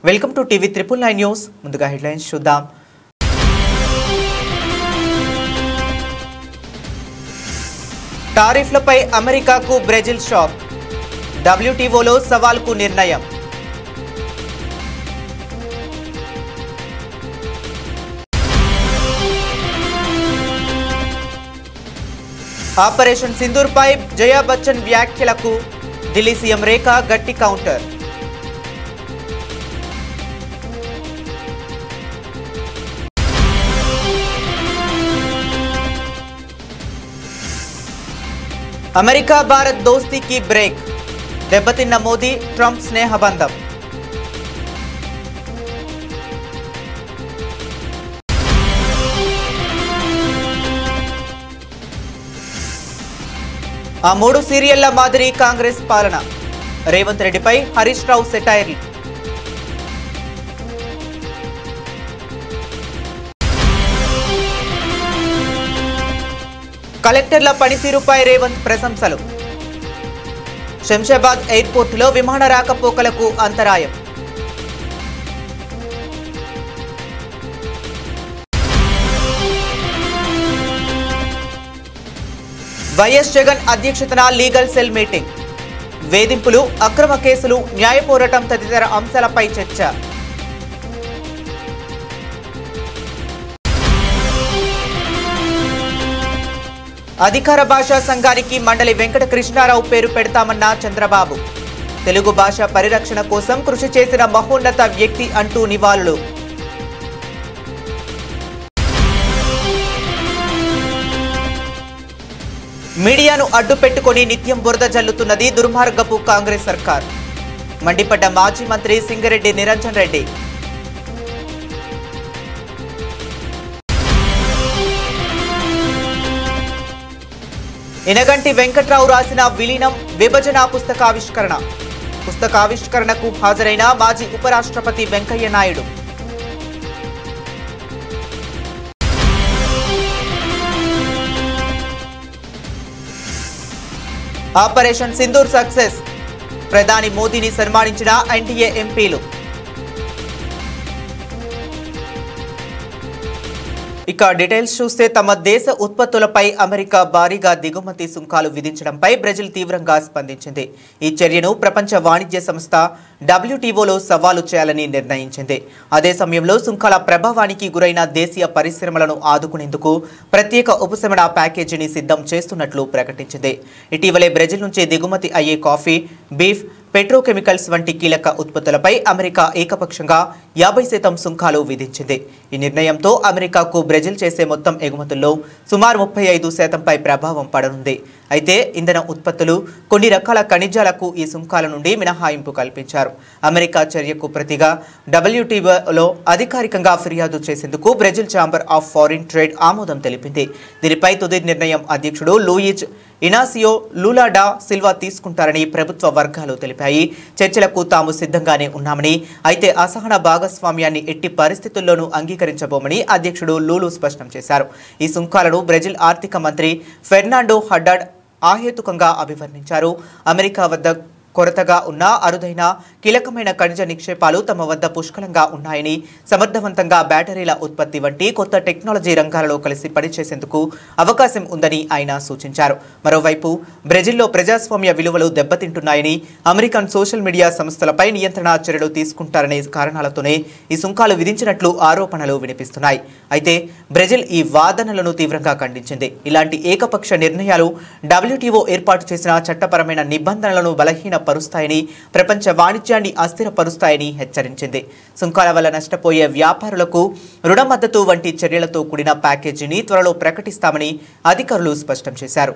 Welcome to TV 999 news. ముందుగా headlines చూద్దాం. టారిఫ్లపై అమెరికాకు బ్రెజిల్ షాక్. WTOలో సవాల్కు నిర్ణయం. ఆపరేషన్ సింధూర్పై జయా బచ్చన్ వ్యాఖ్యలకు ఢిల్లీ సీఎం రేఖా గట్టి కౌంటర్. అమెరికా భారత్ దోస్తీకి బ్రేక్. దెబ్బతిన్న మోదీ ట్రంప్ స్నేహబంధం. ఆ 3 సీరియళ్ల మాదిరి కాంగ్రెస్ పాలన. రేవంత్ రెడ్డిపై హరీష్ రావు సెటైర్లు. కలెక్టర్ల పనితీరుపై రేవంత్ ప్రశంసలు. శంషాబాద్ ఎయిర్పోర్టులో విమాన రాకపోకలకు అంతరాయం. వైఎస్ జగన్ అధ్యక్షతన లీగల్ సెల్ మీటింగ్. వేధింపులు, అక్రమ కేసులు, న్యాయ పోరాటం తదితర అంశాలపై చర్చ. అధికార భాషా సంఘానికి మండలి వెంకట కృష్ణారావు పేరు పెడతామన్న చంద్రబాబు. తెలుగు భాష పరిరక్షణ కోసం కృషి చేసిన మహోన్నత వ్యక్తి అంటూ నివాళులు. మీడియాను అడ్డు పెట్టుకుని నిత్యం బురద జల్లుతున్నది దుర్మార్గపు కాంగ్రెస్ సర్కార్. మండిపడ్డ మాజీ మంత్రి సింగరెడ్డి నిరంజన్ రెడ్డి. ఇనగంటి వెంకట్రావు రాసిన విలీనం విభజన పుస్తకావిష్కరణ. పుస్తకావిష్కరణకు హాజరైన మాజీ ఉపరాష్ట్రపతి వెంకయ్య నాయుడు. Operation Sindoor success. ప్రధాని మోదీని సన్మానించిన ఎన్డీఏ ఎంపీలు. ఇక డీటెయిల్స్ చూస్తే తమ దేశ ఉత్పత్తులపై అమెరికా భారీగా దిగుమతి సుంకాలు విధించడంపై బ్రెజిల్ తీవ్రంగా స్పందించింది. ఈ చర్యను ప్రపంచ వాణిజ్య సంస్థ WTOలో సవాలు చేయాలని నిర్ణయించింది. అదే సమయంలో సుంకాల ప్రభావానికి గురైన దేశీయ పరిశ్రమలను ఆదుకునేందుకు ప్రత్యేక ఉపశమన ప్యాకేజీని సిద్ధం చేస్తున్నట్లు ప్రకటించింది. ఇటీవలే బ్రెజిల్ నుంచి దిగుమతి అయ్యే కాఫీ, బీఫ్, పెట్రోకెమికల్స్ వంటి కీలక ఉత్పత్తులపై అమెరికా ఏకపక్షంగా 50% సుంకాలు విధించింది. ఈ నిర్ణయంతో అమెరికాకు బ్రెజిల్ చేసే మొత్తం ఎగుమతుల్లో సుమారు 35% ప్రభావం పడనుంది. అయితే ఇంధన ఉత్పత్తులు, కొన్ని రకాల ఖనిజాలకు ఈ సుంకాల నుండి మినహాయింపు కల్పించారు. అమెరికా చర్యకు ప్రతిగా WTOలో అధికారికంగా ఫిర్యాదు చేసేందుకు Brazil chamber of foreign trade ఆమోదం తెలిపింది. దీనిపై తుది నిర్ణయం అధ్యక్షుడు Luiz Inacio Lula da Silva తీసుకుంటారని ప్రభుత్వ వర్గాలు తెలిపాయి. చర్చలకు తాము సిద్ధంగానే ఉన్నామని, అయితే అసహన భాగస్వామ్యాన్ని ఎట్టి పరిస్థితుల్లోనూ అంగీకరించబోమని అధ్యక్షుడు లూలు స్పష్టం చేశారు. ఈ సుంకాలను బ్రెజిల్ ఆర్థిక మంత్రి ఫెర్నాండో హడ్డాడ్ అహేతుకంగా అభివర్ణించారు. అమెరికా వద్ద కొరతగా ఉన్న అరుదైన కీలకమైన ఖనిజ నిక్షేపాలు తమ వద్ద పుష్కలంగా ఉన్నాయని, సమర్థవంతంగా బ్యాటరీల ఉత్పత్తి వంటి కొత్త టెక్నాలజీ రంగాలలో కలిసి పనిచేసేందుకు అవకాశం ఉందని ఆయన సూచించారు. మరోవైపు బ్రెజిల్లో ప్రజాస్వామ్య విలువలు దెబ్బతింటున్నాయని, అమెరికన్ సోషల్ మీడియా సంస్థలపై నియంత్రణ చర్యలు తీసుకుంటారనే కారణాలతోనే ఈ సుంకాలు విధించినట్లు ఆరోపణలు వినిపిస్తున్నాయి. అయితే బ్రెజిల్ ఈ వాదనలను తీవ్రంగా ఖండించింది. ఇలాంటి ఏకపక్ష నిర్ణయాలు WTO ఏర్పాటు చేసిన చట్టపరమైన నిబంధనలను బలహీన పరుస్తాయని, ప్రపంచ వాణిజ్యాన్ని అస్థిరపరుస్తాయని హెచ్చరించింది. సుంకాల వల్ల నష్టపోయే వ్యాపారులకు రుణ మద్దతు వంటి చర్యలతో కూడిన ప్యాకేజీని త్వరలో ప్రకటిస్తామని అధికారులు స్పష్టం చేశారు.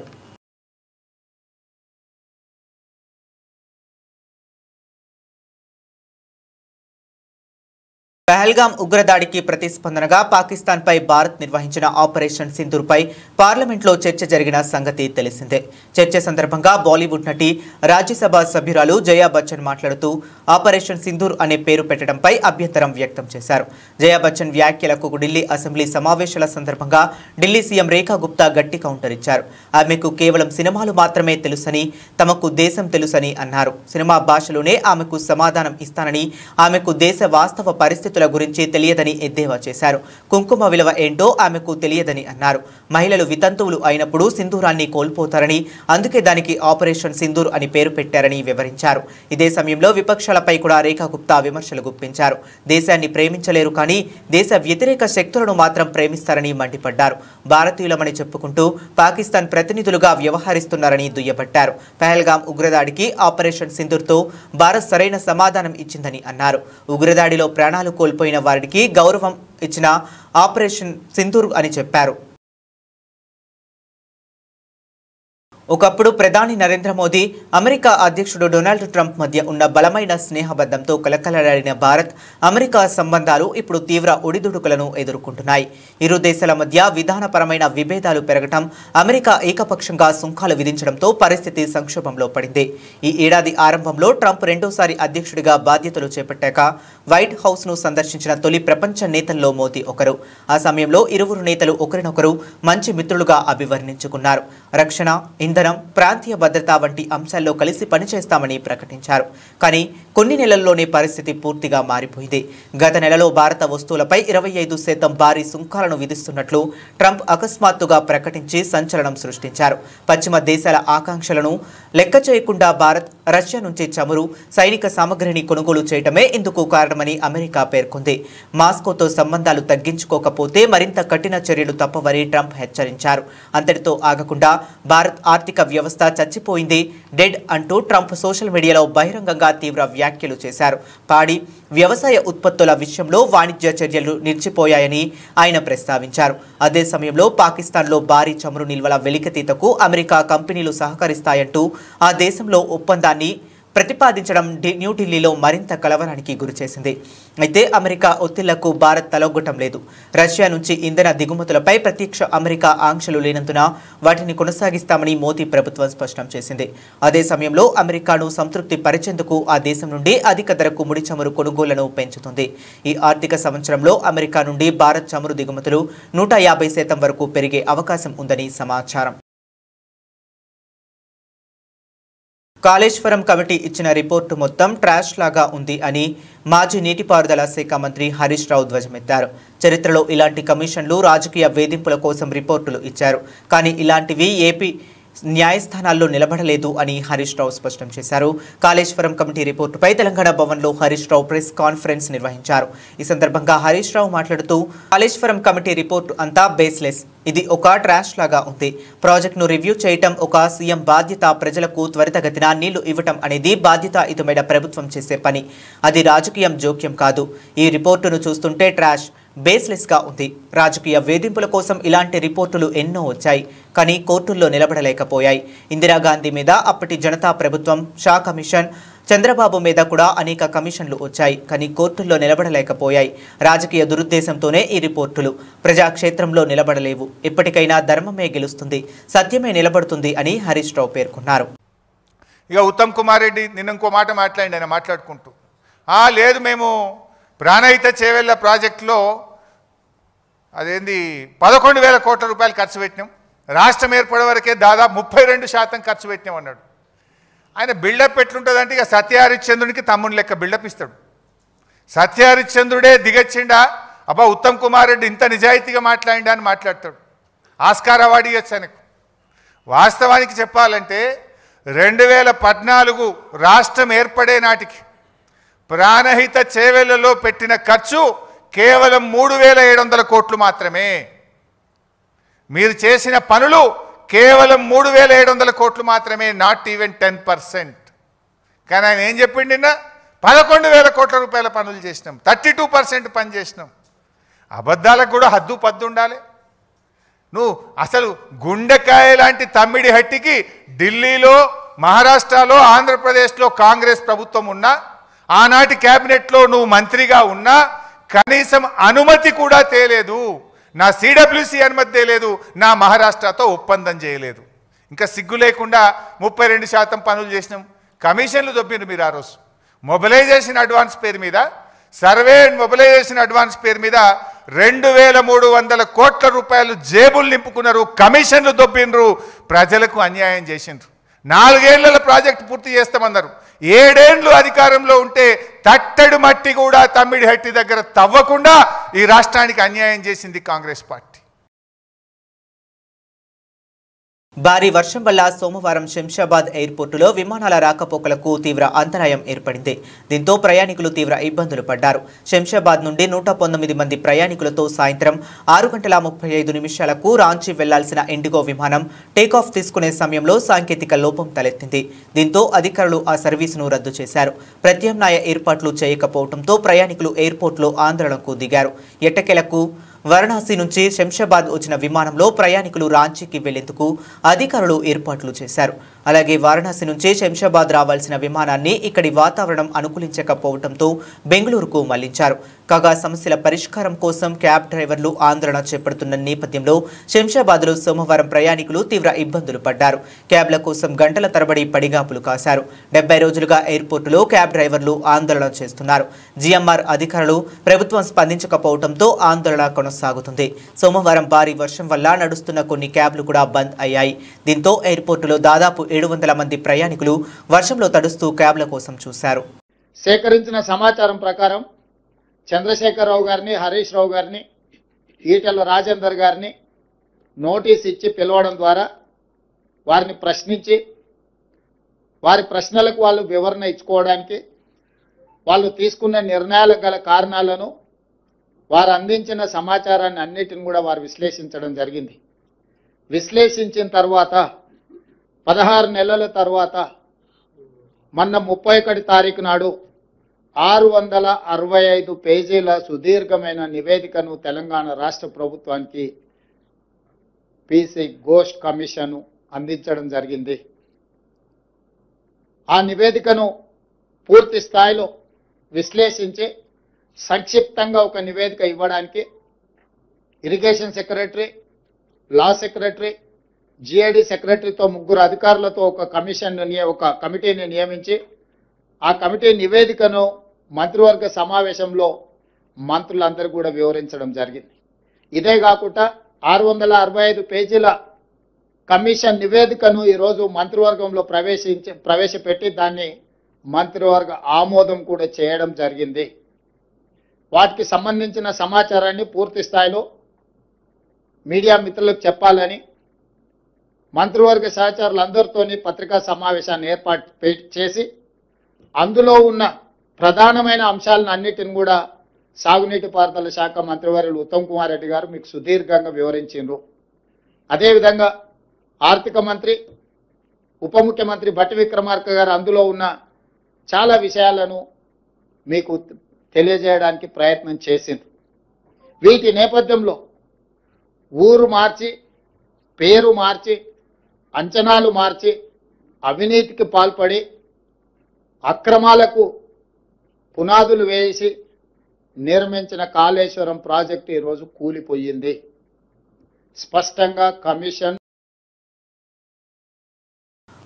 పహల్గామ్ ఉగ్రదాడికి ప్రతిస్పందనగా పాకిస్తాన్పై భారత్ నిర్వహించిన ఆపరేషన్ సింధూర్పై పార్లమెంట్లో చర్చ జరిగిన సంగతి తెలిసిందే. చర్చ సందర్భంగా బాలీవుడ్ నటి, రాజ్యసభ సభ్యురాలు జయా బచ్చన్ మాట్లాడుతూ ఆపరేషన్ సింధూర్ అనే పేరు పెట్టడంపై అభ్యంతరం వ్యక్తం చేశారు. జయా బచ్చన్ వ్యాఖ్యలకు ఢిల్లీ అసెంబ్లీ సమావేశాల సందర్భంగా ఢిల్లీ సీఎం రేఖా గుప్తా గట్టి కౌంటర్ ఇచ్చారు. ఆమెకు కేవలం సినిమాలు మాత్రమే తెలుసని, తమకు దేశం తెలుసని అన్నారు. సినిమా భాషలోనే ఆమెకు సమాధానం ఇస్తానని, ఆమెకు దేశ వాస్తవ పరిస్థితుల గురించి తెలియదని ఎద్దేవా చేశారు. కుంకుమ విలువ ఏంటో ఆమెకు తెలియదని అన్నారు. మహిళలు వితంతువులు అయినప్పుడు సింధూరాన్ని కోల్పోతారని, అందుకే దానికి ఆపరేషన్ సింధూర్ అని పేరు పెట్టారని వివరించారు. ఇదే సమయంలో విపక్షాలపై కూడా రేఖా గుప్తా విమర్శలు గుప్పించారు. దేశాన్ని ప్రేమించలేరు కానీ దేశ వ్యతిరేక శక్తులను మాత్రం ప్రేమిస్తారని మండిపడ్డారు. భారతీయులమని చెప్పుకుంటూ పాకిస్తాన్ ప్రతినిధులుగా వ్యవహరిస్తున్నారని దుయ్యబట్టారు. పహల్గాం ఉగ్రదాడికి ఆపరేషన్ సింధూర్తో భారత్ సరైన సమాధానం ఇచ్చిందని అన్నారు. ఉగ్రదాడిలో ప్రాణాలు కోల్పోయిన వారికి గౌరవం ఇచ్చిన ఆపరేషన్ సింధూర్ అని చెప్పారు. ఒకప్పుడు ప్రధాని నరేంద్ర మోదీ, అమెరికా అధ్యక్షుడు డొనాల్డ్ ట్రంప్ మధ్య ఉన్న బలమైన స్నేహబంధంతో కలకలలాడిన భారత్ అమెరికా సంబంధాలు ఇప్పుడు తీవ్ర ఒడిదుడుకులను ఎదుర్కొంటున్నాయి. ఇరు దేశాల మధ్య విధానపరమైన విభేదాలు పెరగటం, అమెరికా ఏకపక్షంగా సుంకాలు విధించడంతో పరిస్థితి సంక్షోభంలో పడింది. ఈ ఏడాది ఆరంభంలో ట్రంప్ రెండోసారి అధ్యక్షుడిగా బాధ్యతలు చేపట్టాక వైట్ హౌస్ను సందర్శించిన తొలి ప్రపంచ నేతల్లో మోదీ ఒకరు. ఆ సమయంలో ఇరువురు నేతలు ఒకరినొకరు మంచి మిత్రులుగా అభివర్ణించుకున్నారు. రక్షణ, ఇంధనం, ప్రాంతీయ భద్రత వంటి అంశాల్లో కలిసి పనిచేస్తామని ప్రకటించారు. కానీ కొన్ని నెలల్లోనే పరిస్థితి పూర్తిగా మారిపోయింది. గత నెలలో భారత వస్తువులపై 25% భారీ సుంకాలను విధిస్తున్నట్లు ట్రంప్ అకస్మాత్తుగా ప్రకటించి సంచలనం సృష్టించారు. పశ్చిమ దేశాల ఆకాంక్షలను లెక్క చేయకుండా భారత్ రష్యా నుంచి చమురు, సైనిక సామగ్రిని కొనుగోలు చేయటమే ఇందుకు కారణమని అమెరికా పేర్కొంది. మాస్కోతో సంబంధాలు తగ్గించుకోకపోతే మరింత కఠిన చర్యలు తప్పవని ట్రంప్ హెచ్చరించారు. అంతటితో ఆగకుండా భారత్ ఆర్థిక వ్యవస్థ చచ్చిపోయింది, డెడ్ అంటూ ట్రంప్ సోషల్ మీడియాలో బహిరంగంగా తీవ్ర వ్యాఖ్యలు చేశారు. పాడి, వ్యవసాయ ఉత్పత్తుల విషయంలో వాణిజ్య చర్యలు నిలిచిపోయాయని ఆయన ప్రస్తావించారు. అదే సమయంలో పాకిస్తాన్లో భారీ చమురు నిల్వల వెలికితీతకు అమెరికా కంపెనీలు సహకరిస్తాయంటూ ఆ దేశంలో ఒప్పందాన్ని ప్రతిపాదించడం న్యూఢిల్లీలో మరింత కలవరానికి గురిచేసింది. అయితే అమెరికా ఒత్తిళ్లకు భారత్ తలొగ్గటం లేదు. రష్యా నుంచి ఇంధన దిగుమతులపై ప్రత్యక్ష అమెరికా ఆంక్షలు లేనందున వాటిని కొనసాగిస్తామని మోదీ ప్రభుత్వం స్పష్టం చేసింది. అదే సమయంలో అమెరికాను సంతృప్తి పరిచేందుకు ఆ దేశం నుండి అధిక ధరకు ముడి చమురు కొనుగోళ్లను పెంచుతుంది. ఈ ఆర్థిక సంవత్సరంలో అమెరికా నుండి భారత్ చమురు దిగుమతులు 150% వరకు పెరిగే అవకాశం ఉందని సమాచారం. కాళేశ్వరం కమిటీ ఇచ్చిన రిపోర్టు మొత్తం ట్రాష్ లాగా ఉంది అని మాజీ నీటిపారుదల శాఖ మంత్రి హరీష్ రావు ధ్వజమెత్తారు. చరిత్రలో ఇలాంటి కమిషన్లు రాజకీయ వేధింపుల కోసం రిపోర్టులు ఇచ్చారు, కానీ ఇలాంటివి ఏపీ న్యాయస్థానాల్లో నిలబడలేదు అని హరీష్ రావు స్పష్టం చేశారు. కాళేశ్వరం కమిటీ రిపోర్టుపై తెలంగాణ భవన్లో హరీష్ రావు ప్రెస్ కాన్ఫరెన్స్ నిర్వహించారు. ఈ సందర్భంగా హరీష్ రావు మాట్లాడుతూ, కాళేశ్వరం కమిటీ రిపోర్టు అంతా బేస్లెస్, ఇది ఒక ట్రాష్ లాగా ఉంది. ప్రాజెక్టును రివ్యూ చేయటం ఒక సీఎం బాధ్యత, ప్రజలకు త్వరితగతిన నీళ్లు ఇవ్వటం అనేది బాధ్యతాయుతమైన ప్రభుత్వం చేసే పని, అది రాజకీయం జోక్యం కాదు. ఈ రిపోర్టును చూస్తుంటే ట్రాష్, బేస్లెస్గా ఉంది. రాజకీయ వేధింపుల కోసం ఇలాంటి రిపోర్టులు ఎన్నో వచ్చాయి, కానీ కోర్టుల్లో నిలబడలేకపోయాయి. ఇందిరాగాంధీ మీద అప్పటి జనతా ప్రభుత్వం, షా కమిషన్, చంద్రబాబు మీద కూడా అనేక కమిషన్లు వచ్చాయి, కానీ కోర్టుల్లో నిలబడలేకపోయాయి. రాజకీయ దురుద్దేశంతోనే ఈ రిపోర్టులు ప్రజాక్షేత్రంలో నిలబడలేవు. ఇప్పటికైనా ధర్మమే గెలుస్తుంది, సత్యమే నిలబడుతుంది అని హరీష్ రావు పేర్కొన్నారు. ఇక ఉత్తమ్ కుమార్ రెడ్డి నిన్న ఇంకో మాట మాట్లాడి ఆయన మాట్లాడుకుంటూ, లేదు మేము ప్రాణహిత చేవెళ్ళ ప్రాజెక్టులో అదేంది 11,000 కోట్ల రూపాయలు ఖర్చు పెట్టినాం, రాష్ట్రం ఏర్పడే వరకే దాదాపు 32% ఖర్చు పెట్టినాం అన్నాడు. ఆయన బిల్డప్ ఎట్లుంటుందంటే ఇక సత్యహరిశ్చంద్రునికి తమ్ముని లెక్క బిల్డప్ ఇస్తాడు. సత్యహరిశ్చంద్రుడే దిగచ్చిండా, అబ్బా ఉత్తమ్ కుమార్ రెడ్డి ఇంత నిజాయితీగా మాట్లాడిండా అని మాట్లాడతాడు. ఆస్కార్ అవార్డు ఇవ్వచ్చు ఆయనకు. వాస్తవానికి చెప్పాలంటే 2014 రాష్ట్రం ఏర్పడే నాటికి ప్రాణహిత చేవెళ్లలో పెట్టిన ఖర్చు కేవలం 3,700 కోట్లు మాత్రమే. మీరు చేసిన పనులు కేవలం 3,700 కోట్లు మాత్రమే, నాట్ ఈవెన్ 10%. కానీ ఆయన ఏం చెప్పిండు నిన్న, 11,000 కోట్ల రూపాయల పనులు చేసినాం, 32% పని చేసినాం. అబద్ధాలకు కూడా హద్దు పద్దు ఉండాలి. నువ్వు అసలు గుండెకాయ లాంటి తమ్మిడి హట్టికి ఢిల్లీలో, మహారాష్ట్రలో, ఆంధ్రప్రదేశ్లో కాంగ్రెస్ ప్రభుత్వం ఉన్నా, ఆనాటి క్యాబినెట్లో నువ్వు మంత్రిగా ఉన్నా కనీసం అనుమతి కూడా తేలేదు. నా సిడబ్ల్యూసి అనుమతి తేలేదు, నా మహారాష్ట్రతో ఒప్పందం చేయలేదు. ఇంకా సిగ్గు లేకుండా 32% పనులు చేసినాం. కమిషన్లు దొబ్బిండ్రు మీరు. ఆ రోజు మొబిలైజేషన్ అడ్వాన్స్ పేరు మీద, సర్వే అండ్ మొబిలైజేషన్ అడ్వాన్స్ పేరు మీద 2300 కోట్ల రూపాయలు జేబులు నింపుకున్నారు, కమిషన్లు దొబ్బినరు, ప్రజలకు అన్యాయం చేసిండ్రు. 4 ఏళ్ల ప్రాజెక్టు పూర్తి చేస్తామన్నారు. 7 ఏళ్ళు అధికారంలో ఉంటే తట్టెడు మట్టి కూడా తమ్మిడిహట్టి దగ్గర తవ్వకుండా ఈ రాష్ట్రానికి అన్యాయం చేసింది కాంగ్రెస్ పార్టీ. భారీ వర్షం వల్ల సోమవారం శంషాబాద్ ఎయిర్పోర్టులో విమానాల రాకపోకలకు తీవ్ర అంతరాయం ఏర్పడింది. దీంతో ప్రయాణికులు తీవ్ర ఇబ్బందులు పడ్డారు. శంషాబాద్ నుండి 119 మంది ప్రయాణికులతో సాయంత్రం 6:35 రాంచీ వెళ్లాల్సిన ఇండిగో విమానం టేకాఫ్ తీసుకునే సమయంలో సాంకేతిక లోపం తలెత్తింది. దీంతో అధికారులు ఆ సర్వీసును రద్దు చేశారు. ప్రత్యామ్నాయ ఏర్పాట్లు చేయకపోవడంతో ప్రయాణికులు ఎయిర్పోర్టులో ఆందోళనకు దిగారు. ఎట్టకేలకు వారణాసి నుంచి శంషాబాద్ వచ్చిన విమానంలో ప్రయాణికులు రాంచీకి వెళ్లేందుకు అధికారులు ఏర్పాట్లు చేశారు. అలాగే వారణాసి నుంచి శంషాబాద్ రావాల్సిన విమానాన్ని ఇక్కడి వాతావరణం అనుకూలించకపోవడంతో బెంగళూరుకు మళ్లించారు. కాగా సమస్యల పరిష్కారం కోసం క్యాబ్ డ్రైవర్లు ఆందోళన చేపడుతున్న నేపథ్యంలో శంషాబాద్లో సోమవారం ప్రయాణికులు తీవ్ర ఇబ్బందులు పడ్డారు. క్యాబ్ల కోసం గంటల తరబడి పడిగాపులు కాశారు. 70 రోజులుగా ఎయిర్పోర్టులో క్యాబ్ డ్రైవర్లు ఆందోళన చేస్తున్నారు. జిఎంఆర్ అధికారులు ప్రభుత్వం స్పందించకపోవడంతో ఆందోళన కొనసాగుతుంది. సోమవారం భారీ వర్షం వల్ల నడుస్తున్న కొన్ని క్యాబ్లు కూడా బంద్ అయ్యాయి. దీంతో ఎయిర్పోర్టులో దాదాపు 700 మంది ప్రయాణికులు వర్షంలో తడుస్తూ క్యాబ్ల కోసం చూశారు. సేకరించిన సమాచారం ప్రకారం చంద్రశేఖరరావు గారిని, హరీష్ రావు గారిని, ఈటెల రాజేందర్ గారిని నోటీస్ ఇచ్చి పిలవడం ద్వారా వారిని ప్రశ్నించి వారి ప్రశ్నలకు వాళ్ళు వివరణ ఇచ్చుకోవడానికి, వాళ్ళు తీసుకున్న నిర్ణయాలకు గల కారణాలను, వారు అందించిన సమాచారాన్ని అన్నిటిని కూడా వారు విశ్లేషించడం జరిగింది. విశ్లేషించిన తర్వాత 16 నెలల తర్వాత మొన్న 31 తారీఖు నాడు 665 పేజీల సుదీర్ఘమైన నివేదికను తెలంగాణ రాష్ట్ర ప్రభుత్వానికి పీసీ ఘోష్ కమిషన్ అందించడం జరిగింది. ఆ నివేదికను పూర్తి స్థాయిలో విశ్లేషించి సంక్షిప్తంగా ఒక నివేదిక ఇవ్వడానికి irrigation secretary, law secretary, GID సెక్రటరీతో 3 అధికారులతో ఒక కమిటీని నియమించి ఆ కమిటీ నివేదికను మంత్రివర్గ సమావేశంలో మంత్రులందరూ కూడా వివరించడం జరిగింది. ఇదే కాకుండా 665 పేజీల కమిషన్ నివేదికను ఈరోజు మంత్రివర్గంలో ప్రవేశపెట్టి దాన్ని మంత్రివర్గ ఆమోదం కూడా చేయడం జరిగింది. వాటికి సంబంధించిన సమాచారాన్ని పూర్తి స్థాయిలో మీడియా మిత్రులకు చెప్పాలని మంత్రివర్గ సహచరులందరితోని పత్రికా సమావేశాన్ని ఏర్పాటు చేసి అందులో ఉన్న ప్రధానమైన అంశాలను అన్నిటిని కూడా సాగునీటి పారుదల శాఖ మంత్రివర్యులు ఉత్తమ్ కుమార్ రెడ్డి గారు మీకు సుదీర్ఘంగా వివరించారు. అదేవిధంగా ఆర్థిక మంత్రి, ఉప ముఖ్యమంత్రి భట్టి విక్రమార్క గారు అందులో ఉన్న చాలా విషయాలను మీకు తెలియజేయడానికి ప్రయత్నం చేసింది. వీటి నేపథ్యంలో ఊరు మార్చి, పేరు మార్చి, అంచనాలు మార్చి, అవినీతికి పాల్పడి అక్రమాలకు పునాదులు వేసి నిర్మించిన కాళేశ్వరం ప్రాజెక్టు ఈరోజు కూలిపోయింది. స్పష్టంగా కమిషన్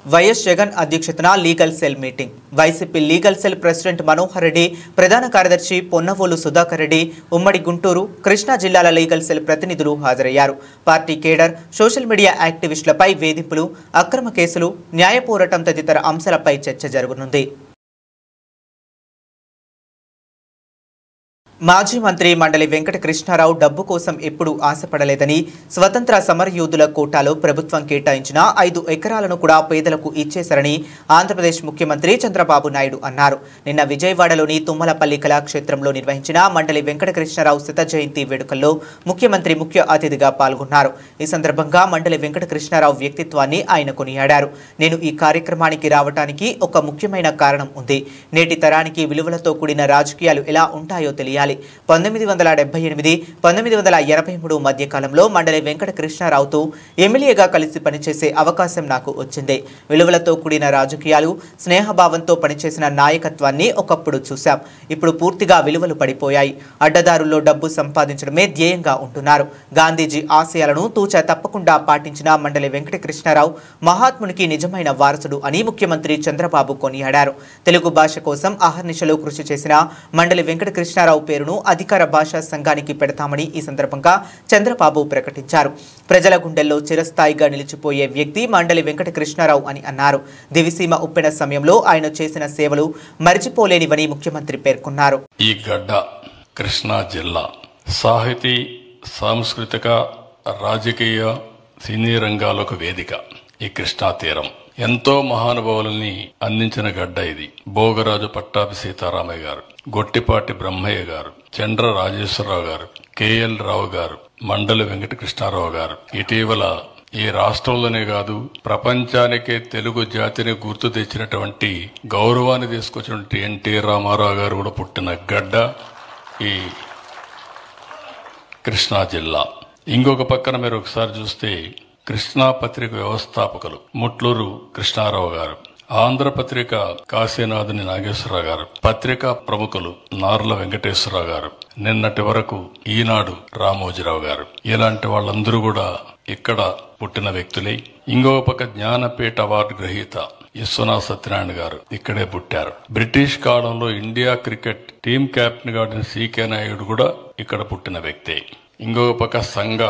వైఎస్ జగన్ అధ్యక్షతన legal cell meeting. YCP legal cell president Manohar Reddy, ప్రధాన కార్యదర్శి పొన్నవోలు సుధాకర్ రెడ్డి, ఉమ్మడి గుంటూరు, కృష్ణా జిల్లాల లీగల్ సెల్ ప్రతినిధులు హాజరయ్యారు. పార్టీ కేడర్, సోషల్ మీడియా యాక్టివిస్టులపై వేధింపులు, అక్రమ కేసులు, న్యాయ పోరాటం తదితర అంశాలపై చర్చ జరగనుంది. మాజీ మంత్రి మండలి వెంకట కృష్ణారావు డబ్బు కోసం ఎప్పుడూ ఆశపడలేదని, స్వతంత్ర సమరయోధుల కోటాలో ప్రభుత్వం కేటాయించిన 5 ఎకరాలను కూడా పేదలకు ఇచ్చేశారని ఆంధ్రప్రదేశ్ ముఖ్యమంత్రి చంద్రబాబు నాయుడు అన్నారు. నిన్న విజయవాడలోని తుమ్మలపల్లి కళాక్షేత్రంలో నిర్వహించిన మండలి వెంకట కృష్ణారావు శత జయంతి వేడుకల్లో ముఖ్యమంత్రి ముఖ్య అతిథిగా పాల్గొన్నారు. ఈ సందర్భంగా మండలి వెంకట కృష్ణారావు వ్యక్తిత్వాన్ని ఆయన కొనియాడారు. నేను ఈ కార్యక్రమానికి రావడానికి ఒక ముఖ్యమైన కారణం ఉంది. నేటి తరానికి విలువలతో కూడిన రాజకీయాలు ఎలా ఉంటాయో తెలియాలి. చేయాలి. 1978, 1983 మధ్య కాలంలో మండలి వెంకట కృష్ణారావుతో ఎమ్మెల్యేగా కలిసి పనిచేసే అవకాశం నాకు వచ్చింది. విలువలతో కూడిన రాజకీయాలు, స్నేహభావంతో పనిచేసిన నాయకత్వాన్ని ఒకప్పుడు చూశాం. ఇప్పుడు పూర్తిగా విలువలు పడిపోయాయి. అడ్డదారుల్లో డబ్బు సంపాదించడమే ధ్యేయంగా ఉంటున్నారు. గాంధీజీ ఆశయాలను తూచా తప్పకుండా పాటించిన మండలి వెంకట కృష్ణారావు మహాత్మునికి నిజమైన వారసుడు అని ముఖ్యమంత్రి చంద్రబాబు కొనియాడారు. తెలుగు భాష కోసం అహర్నిశలో కృషి చేసిన మండలి వెంకట కృష్ణారావు పేరును అధికార భాషా సంఘానికి పెడతామని ఈ సందర్భంగా చంద్రబాబు ప్రకటించారు. ప్రజల గుండెల్లో చిరస్థాయిగా నిలిచిపోయే వ్యక్తి మండలి వెంకట కృష్ణారావు అని అన్నారు. దివిసీమ ఉప్పెన సమయంలో ఆయన చేసిన సేవలు మరిచిపోలేనివని ముఖ్యమంత్రి పేర్కొన్నారు. ఈ గడ్డ కృష్ణా జిల్లా సాహితీ, సాంస్కృతిక, రాజకీయ, సినీ రంగాలకు వేదిక. ఈ కృష్ణా తీరం ఎంతో మహానుభావులని అందించిన గడ్డ ఇది. భోగరాజు పట్టాభి సీతారామయ్య గారు, గొట్టిపాటి బ్రహ్మయ్య గారు, చండ్ర రాజేశ్వరరావు గారు, కేఎల్ రావు గారు, మండలి వెంకట కృష్ణారావు గారు ఇటీవల ఈ రాష్ట్రంలోనే కాదు ప్రపంచానికే తెలుగు జాతిని గుర్తు తెచ్చినటువంటి, గౌరవాన్ని తీసుకొచ్చినటువంటి ఎన్టీ రామారావు గారు కూడా పుట్టిన గడ్డ ఈ కృష్ణా జిల్లా. ఇంకొక పక్కన మీరు ఒకసారి చూస్తే కృష్ణా పత్రిక వ్యవస్థాపకులు ముట్లూరు కృష్ణారావు గారు, ఆంధ్రపత్రిక కాశీనాథుని నాగేశ్వరరావు గారు, పత్రికా ప్రముఖులు నార్ల వెంకటేశ్వరరావు గారు, నిన్నటి వరకు ఈనాడు రామోజీరావు గారు, ఇలాంటి వాళ్ళందరూ కూడా ఇక్కడ పుట్టిన వ్యక్తులే. ఇంకో పక్క జ్ఞానపీఠ అవార్డు గ్రహీత విశ్వనాథ్ సత్యనారాయణ గారు ఇక్కడే పుట్టారు. బ్రిటిష్ కాలంలో ఇండియా క్రికెట్ టీం కెప్టెన్ గా సికే నాయుడు కూడా ఇక్కడ పుట్టిన వ్యక్తే. ఇంకొక పక్క సంఘ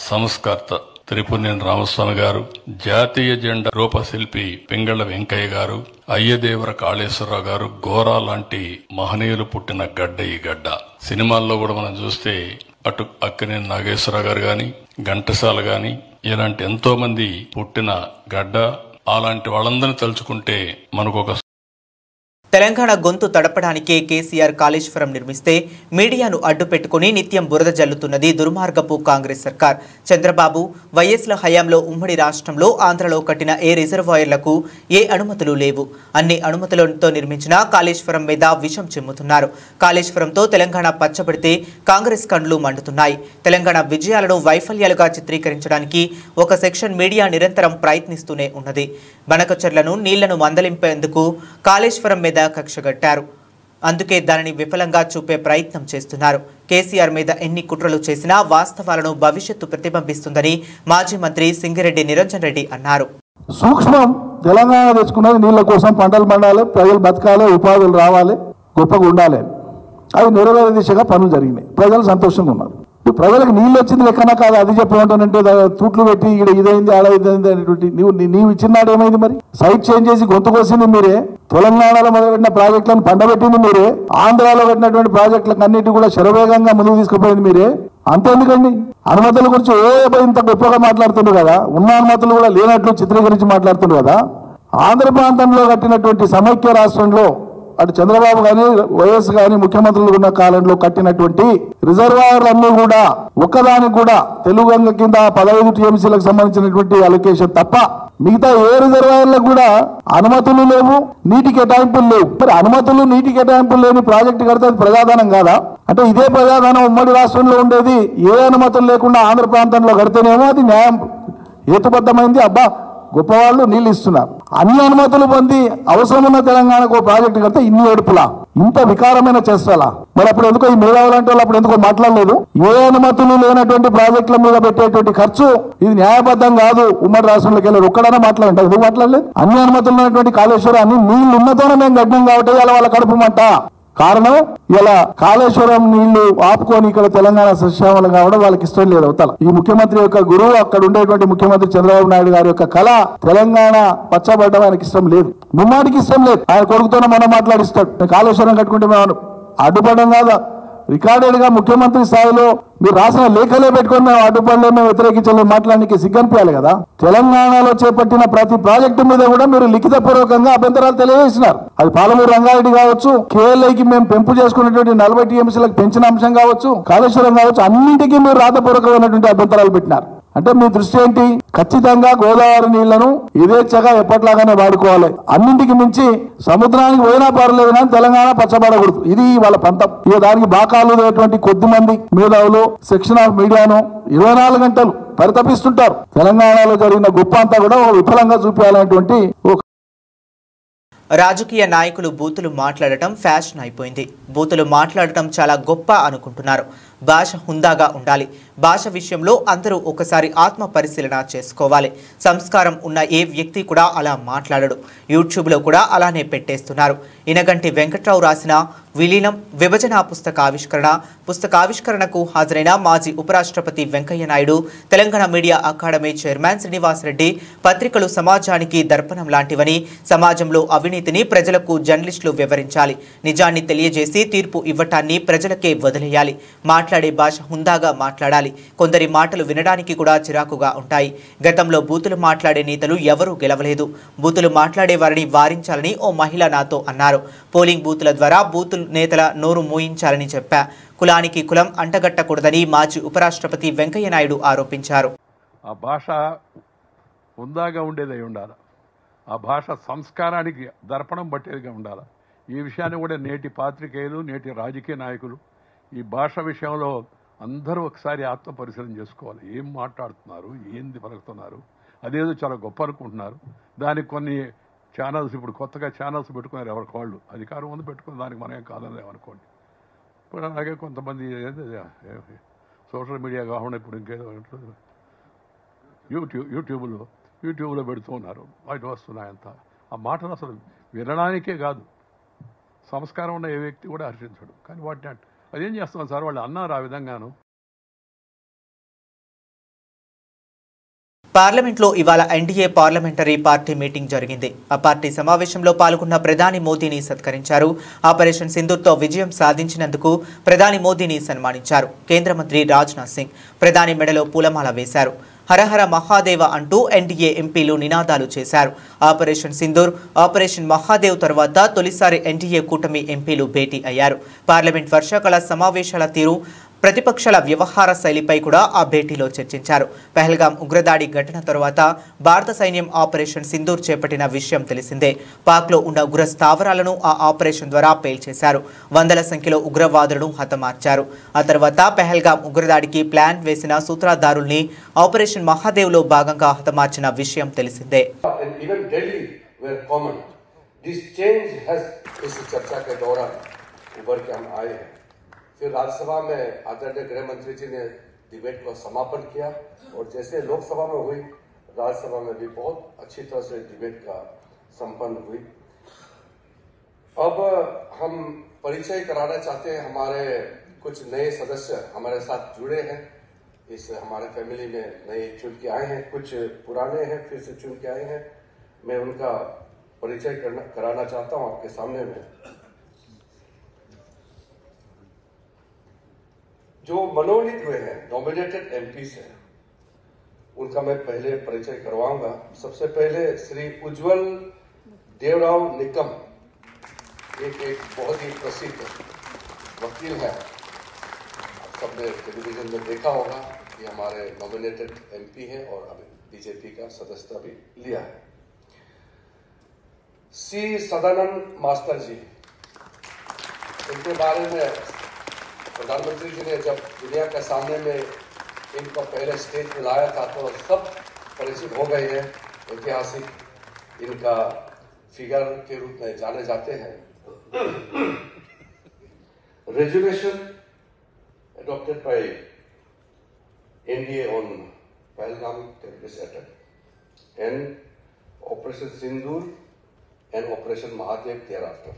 సంస్కర్త త్రిపునేని రామస్వామి గారు, జాతీయ జెండా రూపశిల్పి పింగళ వెంకయ్య గారు, అయ్యదేవర కాళేశ్వరరావు గారు, గోరా లాంటి మహనీయులు పుట్టిన గడ్డ ఈ గడ్డ. సినిమాల్లో కూడా మనం చూస్తే అటు అక్కినేని నాగేశ్వరరావు గారు గాని, ఘంటసాల గాని ఇలాంటి ఎంతో మంది పుట్టిన గడ్డ. అలాంటి వాళ్ళందరినీ తలుచుకుంటే మనకు ఒక తెలంగాణ గొంతు తడపడానికే కేసీఆర్ కాళేశ్వరం నిర్మిస్తే మీడియాను అడ్డు పెట్టుకుని నిత్యం బురద జల్లుతున్నది దుర్మార్గపు కాంగ్రెస్ సర్కార్. చంద్రబాబు, వైఎస్ల హయాంలో ఉమ్మడి రాష్ట్రంలో ఆంధ్రలో కట్టిన ఏ రిజర్వాయర్లకు ఏ అనుమతులు లేవు. అన్ని అనుమతులతో నిర్మించిన కాళేశ్వరం మీద విషం చిమ్ముతున్నారు. కాళేశ్వరంతో తెలంగాణ పచ్చబడితే కాంగ్రెస్ కండ్లు మండుతున్నాయి. తెలంగాణ విజయాలను వైఫల్యాలుగా చిత్రీకరించడానికి ఒక సెక్షన్ మీడియా నిరంతరం ప్రయత్నిస్తూనే ఉన్నది. బనకచర్లను నీళ్లను మందలింపేందుకు కాళేశ్వరం మీద కక్షగట్టారు. అందుకే దానిని విఫలంగా చూపే ప్రయత్నం చేస్తున్నారు. కేసీఆర్ మీద ఎన్ని కుట్రలు చేసినా వాస్తవాలను భవిష్యత్తు ప్రతిబింబిస్తుందని మాజీ మంత్రి సింగిరెడ్డి నిరంజన్ రెడ్డి అన్నారు. సూక్ష్మం తెలంగాణ తెచ్చుకున్నది నీళ్ల కోసం, పంటలు పండాలి, ప్రజలు బతకాలి, ఉపాధులు రావాలి, గొప్పగా ఉండాలి. అవి నెరవేరే దిశగా పనులు జరిగినాయి. ప్రజలు సంతోషంగా ఉన్నారు. ప్రజలకు నీళ్ళు వచ్చింది లెక్కన కాదు, అది చెప్పమంటానంటే తూట్లు పెట్టి ఇక్కడ ఇదైంది ఆడ ఇదైంది అనేటువంటి నీవు ఇచ్చినాడు ఏమైంది? మరి సైట్ చేంజ్ చేసి గొంతు కోసింది మీరే, తెలంగాణలో మొదలుపెట్టిన ప్రాజెక్టులను పండబెట్టింది మీరే, ఆంధ్రాలో పెట్టినటువంటి ప్రాజెక్టులకు అన్నిటి కూడా శరవేగంగా ముందుకు తీసుకుపోయింది మీరే. అంతేందుకండి అనుమతుల గురించి ఇంత గొప్పగా మాట్లాడుతుండ్రు కదా, ఉన్న అనుమతులు కూడా లేనట్లు చిత్రీకరించి మాట్లాడుతుండ్రు కదా. ఆంధ్ర ప్రాంతంలో కట్టినటువంటి సమైక్య రాష్ట్రంలో అటు చంద్రబాబు గాని వైఎస్ గాని ముఖ్యమంత్రులు ఉన్న కాలంలో కట్టినటువంటి రిజర్వాయర్లన్నీ కూడా ఒక్కదానికి కూడా తెలుగు గంగ కింద 15 టీఎంసీలకు సంబంధించినటువంటి అలొకేషన్ తప్ప మిగతా ఏ రిజర్వాయర్లకు కూడా అనుమతులు లేవు, నీటి కేటాయింపులు లేవు. మరి అనుమతులు, నీటి కేటాయింపులు లేని ప్రాజెక్టు కడితే అది ప్రజాధనం కాదా? అంటే ఇదే ప్రజాధనం ఉమ్మడి రాష్ట్రంలో ఉండేది ఏ అనుమతులు లేకుండా ఆంధ్ర ప్రాంతంలో కడితేనేమో అది న్యాయం హేతుబద్ధమైంది. అబ్బా గొప్పవాళ్ళు నీళ్ళు ఇస్తున్నారు. అన్ని అనుమతులు పొంది అవసరం ఉన్న తెలంగాణకు ప్రాజెక్టు కడితే ఇన్ని ఏడుపులా, ఇంత వికారమైన చేస్తాలా? మరి అప్పుడు ఎందుకో ఈ మేధావులంటే వాళ్ళు అప్పుడు ఎందుకో మాట్లాడలేదు? ఏ అనుమతులు లేనటువంటి ప్రాజెక్టుల మీద పెట్టేటువంటి ఖర్చు ఇది న్యాయబద్ధం కాదు. ఉమ్మడి రాష్ట్రంలోకి వెళ్ళారు ఒక్కడైనా మాట్లాడంటారు, ఎందుకు మాట్లాడలేదు? అన్ని అనుమతులు ఉన్నటువంటి కాళేశ్వరాన్ని నీళ్లు ఉన్నతోనే మేము గడ్డం కాబట్టి ఇలా వాళ్ళ కడుపుమంట. కారణం ఇలా కాళేశ్వరం నీళ్లు ఆపుకొని ఇక్కడ తెలంగాణ సస్యామలం కావడం వాళ్ళకి ఇష్టం లేదు. అవతల ఈ ముఖ్యమంత్రి యొక్క గురువు, అక్కడ ఉండేటువంటి ముఖ్యమంత్రి చంద్రబాబు నాయుడు గారి యొక్క కళ తెలంగాణ పచ్చబడ్డం ఆయనకి ఇష్టం లేదు, ముమ్మాటికి ఇష్టం లేదు. ఆయన కొడుకుతోనే మనం మాట్లాడిస్తాడు, కాళేశ్వరం కట్టుకుంటే మేము అడ్డుపడడం కాదా? రికార్డెడ్ గా ముఖ్యమంత్రి స్థాయిలో మీరు రాసిన లేఖలే పెట్టుకొని మేము అడ్డుపడలే, మేము వ్యతిరేకించలేదు మాట్లాడడానికి సిగ్గనిపించాలి కదా. తెలంగాణలో చేపట్టిన ప్రతి ప్రాజెక్టు మీద కూడా మీరు లిఖిత పూర్వకంగా అభ్యంతరాలు తెలియజేసినారు. అది పాలమూరు రంగారెడ్డి కావచ్చు, కేఎల్ఐకి మేము పెంపు చేసుకున్నటువంటి 40 టీఎంసీలకు పెంచిన అంశం కావచ్చు, కాళేశ్వరం కావచ్చు, అన్నింటికీ మీరు రాతపూర్వకమైనటువంటి అభ్యంతరాలు పెట్టినారు. అంటే మీ దృష్టి ఏంటి? ఖచ్చితంగా గోదావరి నీళ్లను యథేచ్ఛగా ఎప్పట్లాగానే వాడుకోవాలి. అన్నింటికి మించి సముద్రానికి పోయినా పర్లేదు కానీ తెలంగాణ పచ్చబడకూడదు. ఇది వాళ్ళ పంతం. ఇక దానికి బాకాలు కొద్ది మంది మేధావులు సెక్షన్ ఆఫ్ మీడియాను 24 గంటలు పరితపిస్తుంటారు. తెలంగాణలో జరిగిన గొప్ప అంతా కూడా విఫలంగా చూపించాలనేటువంటి రాజకీయ నాయకులు బూతులు మాట్లాడటం ఫ్యాషన్ అయిపోయింది. బూతులు మాట్లాడటం చాలా గొప్ప అనుకుంటున్నారు. భాష హుందాగా ఉండాలి. భాష విషయంలో అందరూ ఒకసారి ఆత్మ పరిశీలన చేసుకోవాలి. సంస్కారం ఉన్న ఏ వ్యక్తి కూడా అలా మాట్లాడడు. యూట్యూబ్లో కూడా అలానే పెట్టేస్తున్నారు. ఇనగంటి వెంకట్రావు రాసిన విలీనం విభజన పుస్తకావిష్కరణకు హాజరైన మాజీ ఉపరాష్ట్రపతి Venkaiah Naidu, Telangana Media Academy chairman Srinivasa Reddy పత్రికలు సమాజానికి దర్పణం లాంటివని, సమాజంలో అవినీతిని ప్రజలకు జర్నలిస్టులు వివరించాలి. నిజాన్ని తెలియజేసి తీర్పు ఇవ్వటాన్ని ప్రజలకే వదిలేయాలి. మాట్లాడే భాష హుందాగా మాట్లాడాలి. కొందరి మాటలు వినడానికి కూడా చిరాకుగా ఉంటాయి. గతంలో బూతులు మాట్లాడే నేతలు ఎవరూ గెలవలేదు. బూతులు మాట్లాడే వారిని వారించాలని ఓ మహిళ నాతో అన్నారు. పోలింగ్ బూతుల ద్వారా బూతులు నేతల నోరు మూయించాలని చెప్పా. కులానికి కులం అంటగట్టకూడదని మాజీ ఉపరాష్ట్రపతి వెంకయ్య నాయుడు ఆరోపించారు. ఆ భాష హుందాగా ఉండేదై ఉండాలి. ఆ భాష సంస్కారానికి దర్పణం పట్టేదిగా ఉండాలి. ఈ విషయాన్ని కూడా నేటి పాత్రికేయులు, నేటి రాజకీయ నాయకులు ఈ భాష విషయంలో అందరూ ఒకసారి ఆత్మ పరిశీలన చేసుకోవాలి. ఏం మాట్లాడుతున్నారు, ఏంది పలుకుతున్నారు, అదేదో చాలా గొప్ప అనుకుంటున్నారు. దానికి కొన్ని ఛానల్స్, ఇప్పుడు కొత్తగా ఛానల్స్ పెట్టుకున్నారు ఎవరికి వాళ్ళు. అధికారం ఉంది పెట్టుకుని దానికి మనం ఏం కాదనేమనుకోండి. ఇప్పుడు అలాగే కొంతమంది సోషల్ మీడియా కాకుండా ఇప్పుడు ఇంకేదో యూట్యూబ్లో పెడుతూ ఉన్నారు. వాటి వస్తున్నాయంత ఆ మాటలు అసలు వినడానికే కాదు. సంస్కారం ఉన్న ఏ వ్యక్తి కూడా హర్షించడు. కానీ వాటిని అదేం చేస్తున్నాం సార్, వాళ్ళు అన్నారు ఆ విధంగాను. పార్లమెంట్లో ఇవాళ ఎన్డీఏ పార్లమెంటరీ పార్టీ మీటింగ్ జరిగింది. ఆ పార్టీ సమావేశంలో పాల్గొన్న ప్రధాని మోదీని సత్కరించారు. ఆపరేషన్ సింధూర్తో విజయం సాధించినందుకు ప్రధాని మోదీని సన్మానించారు. కేంద్ర మంత్రి రాజ్నాథ్ సింగ్ ప్రధాని మెడలో పూలమాల వేశారు. హరహర మహాదేవ అంటూ ఎన్డీఏ ఎంపీలు నినాదాలు చేశారు. ఆపరేషన్ సింధూర్, ఆపరేషన్ మహాదేవ్ తర్వాత తొలిసారి ఎన్డీఏ కూటమి ఎంపీలు భేటీ అయ్యారు. పార్లమెంట్ వర్షాకాల సమావేశాల తీరు, ప్రతిపక్షాల వ్యవహార శైలిపై కూడా ఆ భేటీలో చర్చించారు. పహల్గాం ఉగ్రదాడి ఘటన తర్వాత భారత సైన్యం ఆపరేషన్ సింధూర్ చేపట్టిన విషయం తెలిసిందే. పాక్లో ఉన్న ఉగ్ర స్థావరాలను ఆ ఆపరేషన్ ద్వారా పేల్చేశారు. వందల సంఖ్యలో ఉగ్రవాదులను హతమార్చారు. ఆ తర్వాత పహల్గాం ఉగ్రదాడికి ప్లాన్ వేసిన సూత్రధారుల్ని ఆపరేషన్ మహాదేవ్లో భాగంగా హతమార్చిన విషయం తెలిసిందే. फिर राज्यसभा में आदरणीय गृह मंत्री जी ने डिबेट को समापन किया और जैसे लोकसभा में हुई, राज्यसभा में भी बहुत अच्छी तरह से डिबेट का संपन्न हुई। अब हम परिचय कराना चाहते हैं। हमारे कुछ नए सदस्य हमारे साथ जुड़े हैं। इस हमारे फैमिली में नए चुन के आए हैं, कुछ पुराने हैं फिर से चुन के आए हैं। मैं उनका परिचय कराना चाहता हूं आपके सामने में। जो मनोनीत हुए हैं, नॉमिनेटेड एमपीस हैं, उनका मैं पहले परिचय करवाऊंगा। सबसे पहले श्री उज्जवल देवराव निकम, एक बहुत ही प्रसिद्ध वकील है। आप सबने टेलीविजन में देखा होगा कि हमारे नॉमिनेटेड एमपी हैं और अभी बीजेपी का सदस्यता भी लिया है। सी सदानंद मास्टर जी, इनके बारे में प्रधानमंत्री जी ने जब दुनिया के सामने में इनको पहले स्टेज पे लाया था तो सब परिचित हो गए हैं। ऐतिहासिक इनका फिगर के रूप में जाने जाते हैं। Resolution adopted by NDA on Pahalgam terrorist attack and Operation Sindoor and Operation Mahadev thereafter.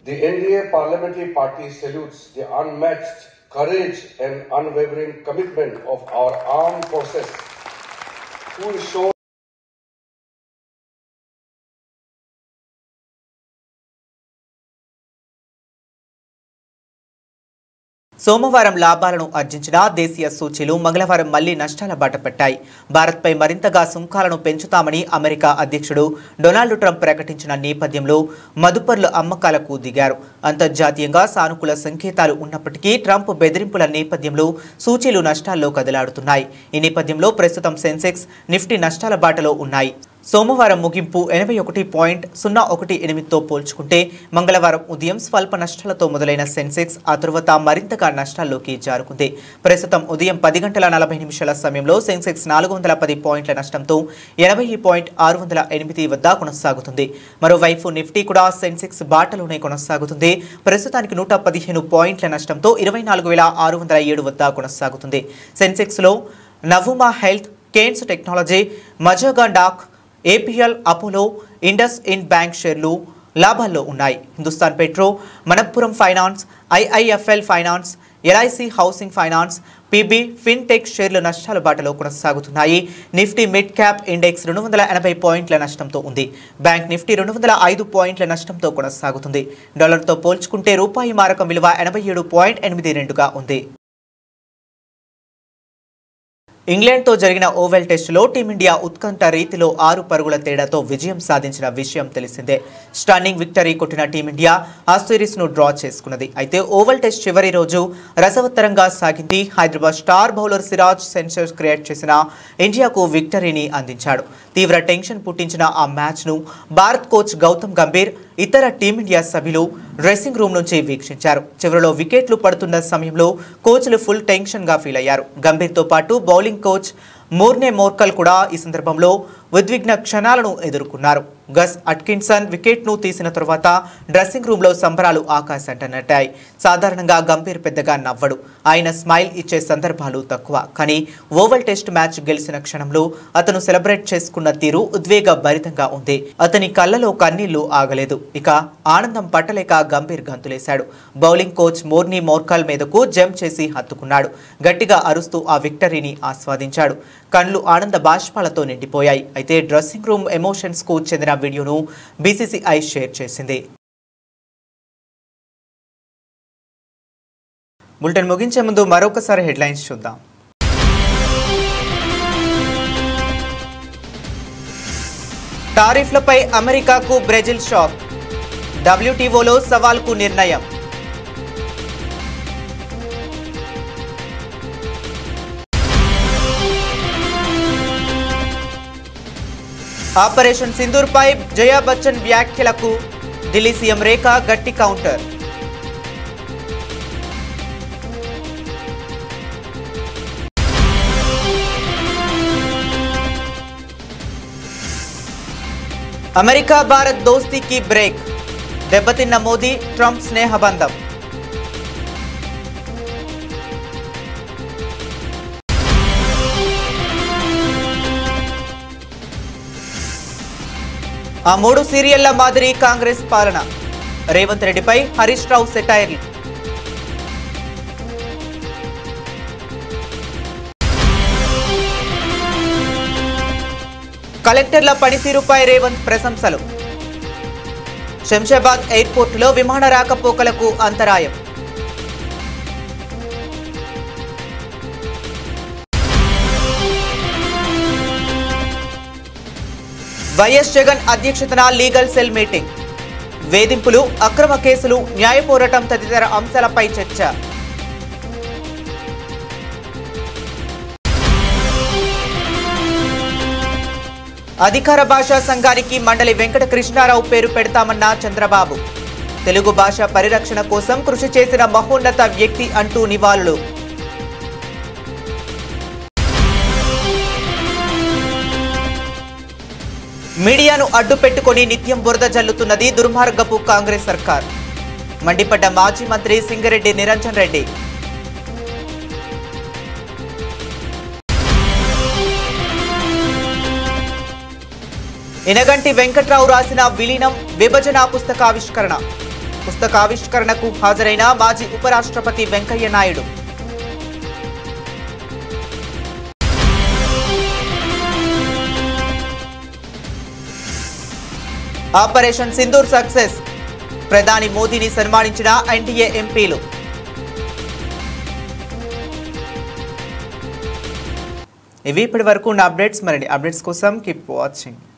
The NDA parliamentary party salutes the unmatched courage and unwavering commitment of our armed forces who show సోమవారం లాభాలను ఆర్జించిన దేశీయ సూచీలు మంగళవారం మళ్లీ నష్టాల బాట పట్టాయి. భారత్పై మరింతగా సుంకాలను పెంచుతామని అమెరికా అధ్యక్షుడు డొనాల్డ్ ట్రంప్ ప్రకటించిన నేపథ్యంలో మదుపర్లు అమ్మకాలకు దిగారు. అంతర్జాతీయంగా సానుకూల సంకేతాలు ఉన్నప్పటికీ ట్రంప్ బెదిరింపుల నేపథ్యంలో సూచీలు నష్టాల్లో కదలాడుతున్నాయి. ఈ నేపథ్యంలో ప్రస్తుతం సెన్సెక్స్, నిఫ్టీ నష్టాల బాటలో ఉన్నాయి. సోమవారం ముగింపు 81.018తో పోల్చుకుంటే మంగళవారం ఉదయం స్వల్ప నష్టాలతో మొదలైన సెన్సెక్స్ ఆ తరువాత మరింతగా నష్టాల్లోకి జారుకుంది. ప్రస్తుతం ఉదయం 10 గంటల 40 నిమిషాల సమయంలో సెన్సెక్స్ 410 పాయింట్ల నష్టంతో 80.608 వద్ద కొనసాగుతుంది. మరోవైపు నిఫ్టీ కూడా సెన్సెక్స్ బాటలోనే కొనసాగుతుంది. ప్రస్తుతానికి 115 పాయింట్ల నష్టంతో 24,607 వద్ద కొనసాగుతుంది. సెన్సెక్స్లో నవుమా health, Kaynes technology, Mazagon dock, APL, Apollo, IndusInd bank షేర్లు లాభాల్లో ఉన్నాయి. Hindustan petro, Manappuram finance, IIFL finance, LIC housing finance, PB fintech షేర్లు నష్టాల బాటలో కొనసాగుతున్నాయి. నిఫ్టీ మిడ్ క్యాప్ ఇండెక్స్ 280 పాయింట్ల నష్టంతో ఉంది. బ్యాంక్ నిఫ్టీ 205 పాయింట్ల నష్టంతో కొనసాగుతుంది. డాలర్తో పోల్చుకుంటే రూపాయి మారకం విలువ 87.82గా ఉంది. ఇంగ్లాండ్తో జరిగిన ఓవెల్ టెస్టులో టీమిండియా ఉత్కంఠ రీతిలో 6 పరుగుల తేడాతో విజయం సాధించిన విషయం తెలిసిందే. స్టన్నింగ్ విక్టరీ కొట్టిన టీమిండియా ఆ సిరీస్ను డ్రా చేసుకున్నది. అయితే ఓవెల్ టెస్ట్ చివరి రోజు రసవత్తరంగా సాగింది. Hyderabad star bowler Siraj century create చేసిన ఇండియాకు విక్టరీని అందించాడు. తీవ్ర టెన్షన్ పుట్టించిన ఆ మ్యాచ్ను భారత్ కోచ్ గౌతమ్ గంభీర్, ఇతర టీమిండియా సభ్యులు డ్రెస్సింగ్ రూమ్ నుంచి వీక్షించారు. చివరిలో వికెట్లు పడుతున్న సమయంలో కోచ్లు ఫుల్ టెన్షన్గా ఫీల్ అయ్యారు. గంభీర్తో పాటు బౌలింగ్ కోచ్ మోర్నే మోర్కల్ కూడా ఈ సందర్భంలో ఉద్విగ్న క్షణాలను ఎదుర్కొన్నారు. గస్ అట్కిన్సన్ వికెట్ను తీసిన తర్వాత డ్రెస్సింగ్ రూమ్లో సంబరాలు ఆకాశంటనట్టాయి. సాధారణంగా గంభీర్ పెద్దగా నవ్వడు. ఆయన స్మైల్ ఇచ్చే సందర్భాలు తక్కువ. కానీ ఓవల్ టెస్ట్ మ్యాచ్ గెలిచిన క్షణంలో అతను సెలబ్రేట్ చేసుకున్న తీరు ఉద్వేగ భరితంగా ఉంది. అతని కళ్ళలో కన్నీళ్లు ఆగలేదు. ఇక ఆనందం పట్టలేక గంభీర్ గంతులేశాడు. బౌలింగ్ కోచ్ మోర్నీ మోర్కల్ మీదకు జంప్ చేసి హత్తుకున్నాడు. గట్టిగా అరుస్తూ ఆ విక్టరీని ఆస్వాదించాడు. కళ్ళు ఆనంద బాష్పాలతో నిండిపోయాయి. అయితే డ్రెస్సింగ్ రూమ్ ఎమోషన్స్ కు చెందిన వీడియోను బీసీసీఐ షేర్ చేసింది. బులెటిన్ ముగించే ముందు మరొకసారి హెడ్లైన్స్ చూద్దాం. టారిఫ్లపై అమెరికాకు బ్రెజిల్ షాక్. డబ్ల్యూటీఓలో సవాల్కు నిర్ణయం. ఆపరేషన్ సింధూర్పై జయా బచ్చన్ వ్యాఖ్యలకు ఢిల్లీ సీఎం రేఖ గట్టి కౌంటర్. అమెరికా భారత్ దోస్తీకి బ్రేక్. దెబ్బతిన్న మోదీ ట్రంప్ స్నేహబంధం. ఆ 3 సీరియళ్ల మాదిరి కాంగ్రెస్ పాలన. రేవంత్ రెడ్డిపై హరీష్ రావు సెటైర్లు. కలెక్టర్ల పనితీరుపై రేవంత్ ప్రశంసలు. శంషాబాద్ ఎయిర్పోర్టులో విమాన రాకపోకలకు అంతరాయం. వైఎస్ జగన్ అధ్యక్షతన లీగల్ సెల్ మీటింగ్. వేధింపులు, అక్రమ కేసులు, న్యాయ పోరాటం తదితర అంశాలపై చర్చ. అధికార భాషా సంఘానికి మండలి వెంకట కృష్ణారావు పేరు పెడతామన్న చంద్రబాబు. తెలుగు భాష పరిరక్షణ కోసం కృషి చేసిన మహోన్నత వ్యక్తి అంటూ నివాళులు. మీడియాను అడ్డు పెట్టుకుని నిత్యం బురద జల్లుతున్నది దుర్మార్గపు కాంగ్రెస్ సర్కార్. మండిపడ్డ మాజీ మంత్రి సింగరెడ్డి నిరంజన్ రెడ్డి. ఇనగంటి వెంకట్రావు రాసిన విలీనం విభజన పుస్తకావిష్కరణ. పుస్తకావిష్కరణకు హాజరైన మాజీ ఉపరాష్ట్రపతి వెంకయ్య నాయుడు. Operation Sindoor success. ప్రధాని మోదీని సన్మానించిన ఎన్డీఏ ఎంపీలు. ఇవి ఇప్పటి వరకు ఉన్న అప్డేట్స్. మరిన్ని అప్డేట్స్ కోసం కీప్ వాచింగ్.